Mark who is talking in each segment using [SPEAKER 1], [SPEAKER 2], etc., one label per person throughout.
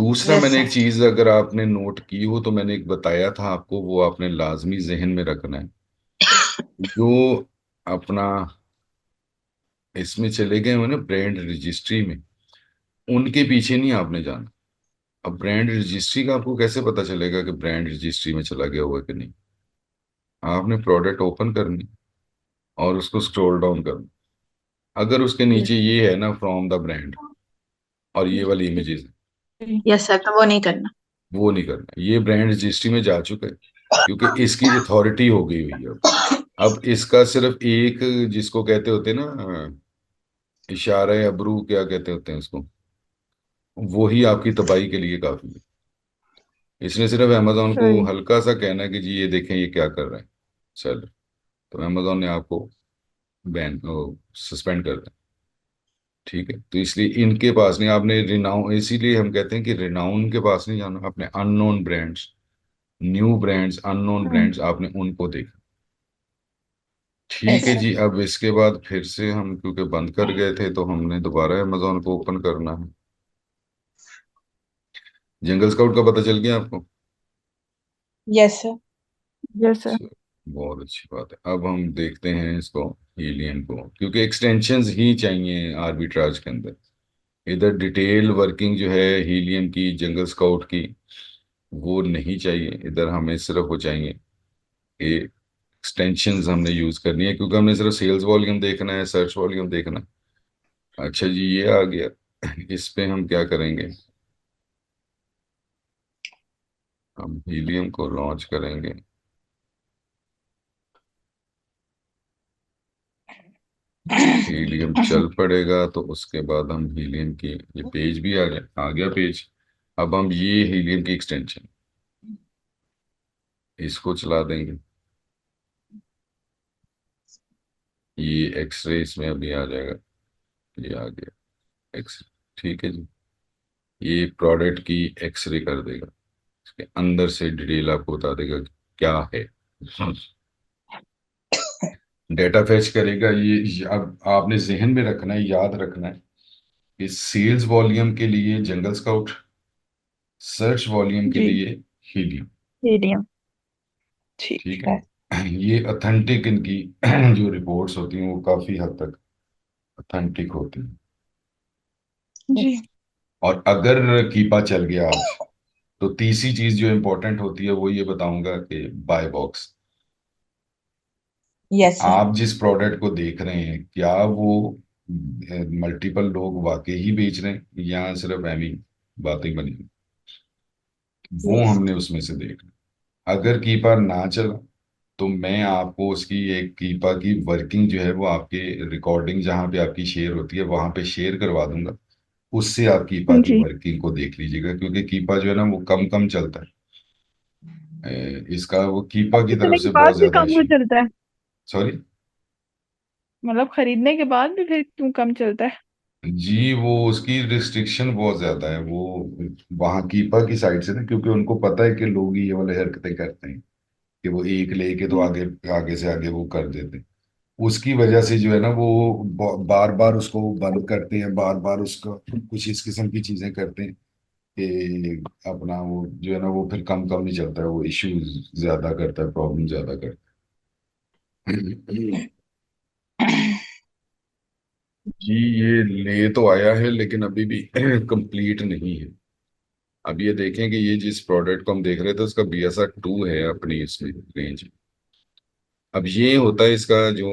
[SPEAKER 1] दूसरा
[SPEAKER 2] यस
[SPEAKER 1] मैंने
[SPEAKER 2] सर।
[SPEAKER 1] एक चीज अगर आपने नोट की हो तो मैंने एक बताया था आपको, वो आपने लाजमी जहन में रखना है। जो अपना इसमें चले गए हो ना ब्रांड रजिस्ट्री में, उनके पीछे नहीं आपने जाना। अब ब्रांड रजिस्ट्री का आपको कैसे पता चलेगा कि ब्रांड रजिस्ट्री में चला गया हुआ कि नहीं? आपने प्रोडक्ट ओपन करनी और उसको स्क्रॉल डाउन करना। अगर उसके नीचे ये है ना फ्रॉम द ब्रांड और ये वाली इमेजेस,
[SPEAKER 2] यस सर, तो वो नहीं करना।
[SPEAKER 1] वो नहीं करना। ये ब्रांड रजिस्ट्री में जा चुका है क्योंकि इसकी अथॉरिटी हो गई हुई है। अब इसका सिर्फ एक, जिसको कहते होते हैं ना, इशारा अब्रू क्या कहते होते हैं उसको, वो ही आपकी तबाही के लिए काफी है। इसने सिर्फ अमेजोन को
[SPEAKER 2] सही।
[SPEAKER 1] हल्का सा कहना है कि जी ये देखें ये क्या कर रहा है, चल, तो अमेजोन ने आपको बैन सस्पेंड कर दिया। ठीक है, तो इसलिए इनके पास नहीं, आपने रिनाउन, इसीलिए हम कहते हैं कि रिनाउन के पास नहीं जाना। अपने unknown brands, new brands, unknown
[SPEAKER 2] hmm.
[SPEAKER 1] Brands, आपने उनको देखा। ठीक
[SPEAKER 2] यस
[SPEAKER 1] है
[SPEAKER 2] सर।
[SPEAKER 1] जी, अब इसके बाद फिर से हम क्योंकि बंद कर गए थे तो हमने दोबारा अमेजोन को ओपन करना है। जंगल स्काउट का पता चल गया आपको?
[SPEAKER 2] Yes sir. Yes sir.
[SPEAKER 1] चलो, बहुत अच्छी बात है। अब हम देखते हैं इसको, हीलियम को, क्योंकि एक्सटेंशंस ही चाहिए आर्बिट्राज के अंदर। इधर डिटेल वर्किंग जो है हीलियम की, जंगल स्काउट की, वो नहीं चाहिए। इधर हमें सिर्फ वो चाहिए, ये एक्सटेंशंस हमने यूज करनी है, क्योंकि हमने सिर्फ सेल्स वॉल्यूम देखना है, सर्च वॉल्यूम देखना है। अच्छा जी, ये आ गया। इस पे हम क्या करेंगे, हम हीलियम को लॉन्च करेंगे। हीलियम चल पड़ेगा तो उसके बाद हम हीलियम की, ये पेज भी आ गया पेज। अब हम ये हीलियम की एक्सटेंशन, इसको चला देंगे। ये एक्सरे इसमें अभी आ जाएगा, ये आ गया एक्स। ठीक है जी, ये प्रोडक्ट की एक्सरे कर देगा, इसके अंदर से डिटेल आपको बता देगा कि क्या है। डेटा फैच करेगा ये। अब आपने जहन में रखना है, याद रखना है कि सेल्स वॉल्यूम के लिए जंगल स्काउट, सर्च वॉल्यूम के
[SPEAKER 2] जी।
[SPEAKER 1] लिए हीलियम।
[SPEAKER 2] मीडियम। ठीक
[SPEAKER 1] ठीक
[SPEAKER 2] है।
[SPEAKER 1] है, ये अथेंटिक इनकी जो रिपोर्ट्स होती हैं वो काफी हद तक अथेंटिक होती हैं।
[SPEAKER 2] जी।
[SPEAKER 1] और अगर कीपा चल गया आज, तो तीसरी चीज जो इम्पोर्टेंट होती है वो ये बताऊंगा कि बाय बॉक्स।
[SPEAKER 2] Yes sir.
[SPEAKER 1] आप जिस प्रोडक्ट को देख रहे हैं, क्या वो मल्टीपल लोग वाकई ही बेच रहे हैं या सिर्फ एमी बातें बनी हैं? वो
[SPEAKER 2] यस।
[SPEAKER 1] हमने उसमें से देखना। अगर कीपा ना चला तो मैं आपको उसकी एक कीपा की वर्किंग जो है वो आपके रिकॉर्डिंग जहाँ पे आपकी शेयर होती है वहां पे शेयर करवा दूंगा। उससे आप कीपा की
[SPEAKER 2] जी।
[SPEAKER 1] वर्किंग को देख लीजिएगा, क्योंकि कीपा जो है ना वो कम कम चलता है। इसका वो कीपा की तरफ
[SPEAKER 2] खरीदने के
[SPEAKER 1] से
[SPEAKER 2] बाद
[SPEAKER 1] बहुत
[SPEAKER 2] भी
[SPEAKER 1] ज्यादा
[SPEAKER 2] कम हो
[SPEAKER 1] इशू।
[SPEAKER 2] चलता है?
[SPEAKER 1] सॉरी।
[SPEAKER 2] मतलब खरीदने के बाद भी फिर क्यों कम चलता है?
[SPEAKER 1] जी, वो उसकी रिस्ट्रिक्शन बहुत ज्यादा है, वो वहाँ कीपा की साइड से ना, क्योंकि उनको पता है कि लोग ये वाले हरकतें करते हैं कि वो एक लेके तो
[SPEAKER 2] हम्म।
[SPEAKER 1] आगे आगे से आगे वो कर देते हैं। उसकी वजह से जो है ना वो बार बार उसको बंद करते हैं, बार बार उसका कुछ इस किस्म की चीजें करते हैं कि अपना वो जो है ना वो फिर कम कम नहीं चलता है, वो इश्यू ज्यादा करता है, प्रॉब्लम ज्यादा करता है। जी, ये ले तो आया है लेकिन अभी भी कंप्लीट नहीं है। अब ये देखें कि ये जिस प्रोडक्ट को हम देख रहे थे उसका BSR 2 है अपनी इसमें रेंज। अब ये होता है इसका जो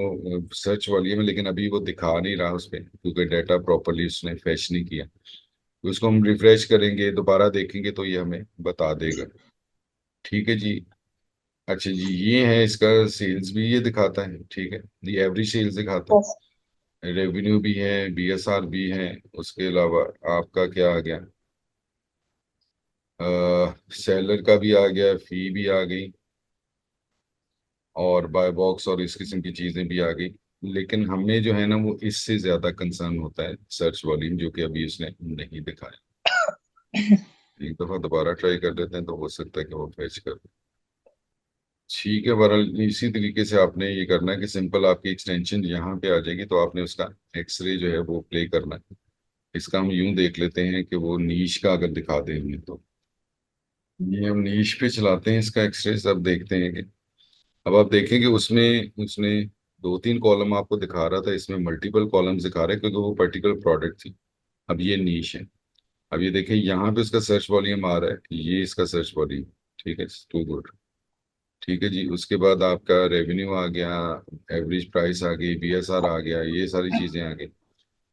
[SPEAKER 1] सर्च वॉल्यूम है, लेकिन अभी वो दिखा नहीं रहा उस पर क्योंकि डाटा प्रॉपरली उसने फैच नहीं किया। तो इसको हम रिफ्रेश करेंगे, दोबारा देखेंगे तो ये हमें बता देगा। ठीक है जी। अच्छा जी, ये है इसका सेल्स भी ये दिखाता है, ठीक है, ये एवरेज सेल्स दिखाता
[SPEAKER 2] यस।
[SPEAKER 1] है, रेवेन्यू भी है, BSR भी है। उसके अलावा आपका क्या आ गया, सेलर का भी आ गया, फी भी आ गई, और बाय बॉक्स और इस किस्म की चीजें भी आ गई। लेकिन हमें जो है ना वो इससे ज्यादा कंसर्न होता है सर्च वॉल्यूम, जो कि अभी उसने नहीं दिखाया। एक दफा दोबारा ट्राई कर देते हैं तो हो सकता है कि वो फैच कर दे। ठीक है, बहरहाल इसी तरीके से आपने ये करना है कि सिंपल आपकी एक्सटेंशन यहाँ पे आ जाएगी तो आपने उसका एक्सरे जो है वो प्ले करना है। इसका हम यूं देख लेते हैं कि वो नीश का अगर दिखा दें हमें, तो ये हम नीश पे चलाते हैं इसका एक्सरेज। अब देखते हैं कि अब आप देखेंगे उसमें उसने दो तीन कॉलम आपको दिखा रहा था, इसमें मल्टीपल कॉलम्स दिखा रहे हैं क्योंकि वो पर्टिकुलर प्रोडक्ट थी। अब ये नीश है। अब ये देखें यहाँ पे उसका सर्च वॉल्यूम आ रहा है, ये इसका सर्च वॉल्यूम। ठीक है, टू गुड। ठीक है जी, उसके बाद आपका रेवेन्यू आ गया, एवरेज प्राइस आ गई, बीएसआर आ गया, ये सारी चीजें आ गई।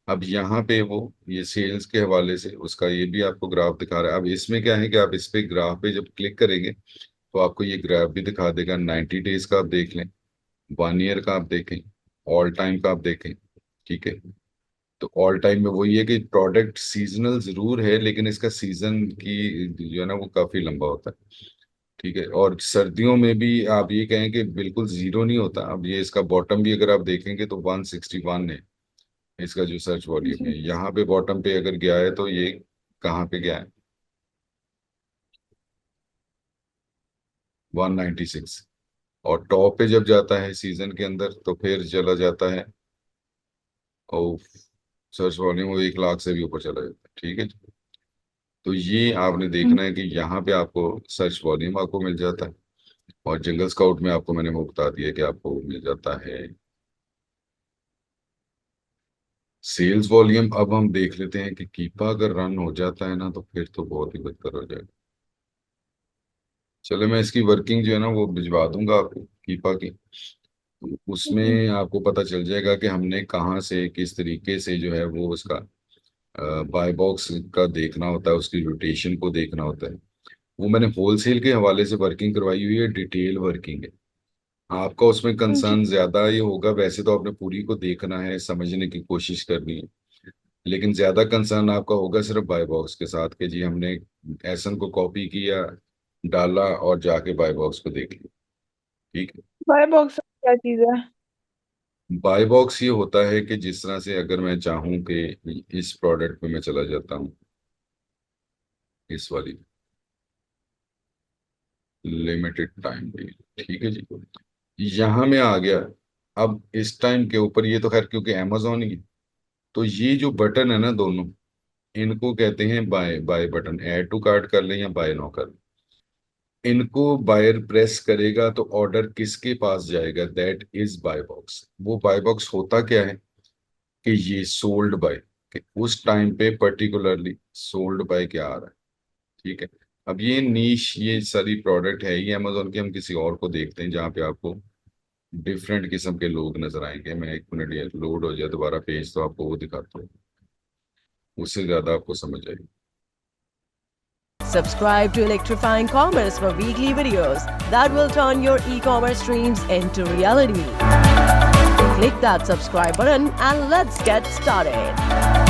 [SPEAKER 1] अब यहाँ पे वो ये सेल्स के हवाले से उसका ये भी आपको ग्राफ दिखा रहा है। अब इसमें क्या है कि आप इस पे ग्राफ पे जब क्लिक करेंगे तो आपको ये ग्राफ भी दिखा देगा। 90 डेज का आप देख लें, 1 ईयर का आप देखें, ऑल टाइम का आप देखें। ठीक है, तो ऑल टाइम में वही है कि प्रोडक्ट सीजनल जरूर है, लेकिन इसका सीजन की जो है ना वो काफी लंबा होता है। ठीक है, और सर्दियों में भी आप ये कहें कि बिल्कुल जीरो नहीं होता। अब ये इसका बॉटम भी अगर आप देखेंगे तो 161 है इसका जो सर्च वॉल्यूम है।
[SPEAKER 2] जी।
[SPEAKER 1] यहाँ पे बॉटम पे अगर गया है तो ये कहाँ पे गया है, 196। और टॉप पे जब जाता है सीजन के अंदर तो फिर चला जाता है, और सर्च वॉल्यूम वो 1 लाख से भी ऊपर चला जाता है। ठीक है, तो ये आपने देखना है कि यहाँ पे आपको सर्च वॉल्यूम आपको मिल जाता है। और जंगल स्काउट में आपको मैंने वो बता दिया कि आपको मिल जाता है सेल्स वॉल्यूम। अब हम देख लेते हैं कि कीपा अगर रन हो जाता है ना तो फिर तो बहुत ही बेहतर हो जाएगा। चलो मैं इसकी वर्किंग जो है ना वो भिजवा दूंगा आपको, कीपा की। तो
[SPEAKER 2] जी।
[SPEAKER 1] उसमें आपको पता चल जाएगा कि हमने कहाँ से किस तरीके से जो है वो उसका बाय बॉक्स का देखना होता है, उसकी रोटेशन को देखना होता है। वो मैंने होलसेल के हवाले से वर्किंग करवाई हुई है, डिटेल वर्किंग है। आपका उसमें
[SPEAKER 2] जी।
[SPEAKER 1] कंसर्न ज्यादा ये होगा, वैसे तो आपने पूरी को देखना है, समझने की कोशिश करनी है, लेकिन ज्यादा कंसर्न आपका होगा सिर्फ बाय बॉक्स के साथ कि जी हमने एसन को कॉपी किया, डाला और जाके बाय बॉक्स को देख लिया। ठीक है,
[SPEAKER 2] बाय बॉक्स क्या चीज है?
[SPEAKER 1] बाय बॉक्स ये होता है कि जिस तरह से अगर मैं चाहूं कि इस प्रोडक्ट पे मैं चला जाता हूं, इस वाली लिमिटेड टाइम डील। ठीक है जी, यहाँ में आ गया। अब इस टाइम के ऊपर ये तो खैर क्योंकि अमेजोन ही है, तो ये जो बटन है ना दोनों, इनको कहते हैं buy buy button. Add to cart कर लें या बाय नाउ कर लें, इनको बायर प्रेस करेगा तो ऑर्डर किसके पास जाएगा, दैट इज बाय बॉक्स। वो बाय बॉक्स होता क्या है कि ये सोल्ड बाय, कि उस टाइम पे पर्टिकुलरली सोल्ड बाय क्या आ रहा है। ठीक है, अब ये नीश ये सारी प्रोडक्ट है ये अमेजोन की। हम किसी और को देखते हैं जहाँ पे आपको डिफरेंट किस्म के लोग नजर आएंगे। मैं 1 मिनट, ये लोड हो जाए दोबारा पेज तो आपको वो दिखाता हूँ, उससे ज्यादा आपको समझ आएगी।
[SPEAKER 3] Subscribe to Electrifying Commerce for weekly videos that will turn your e-commerce dreams into reality. Click that subscribe button and let's get started.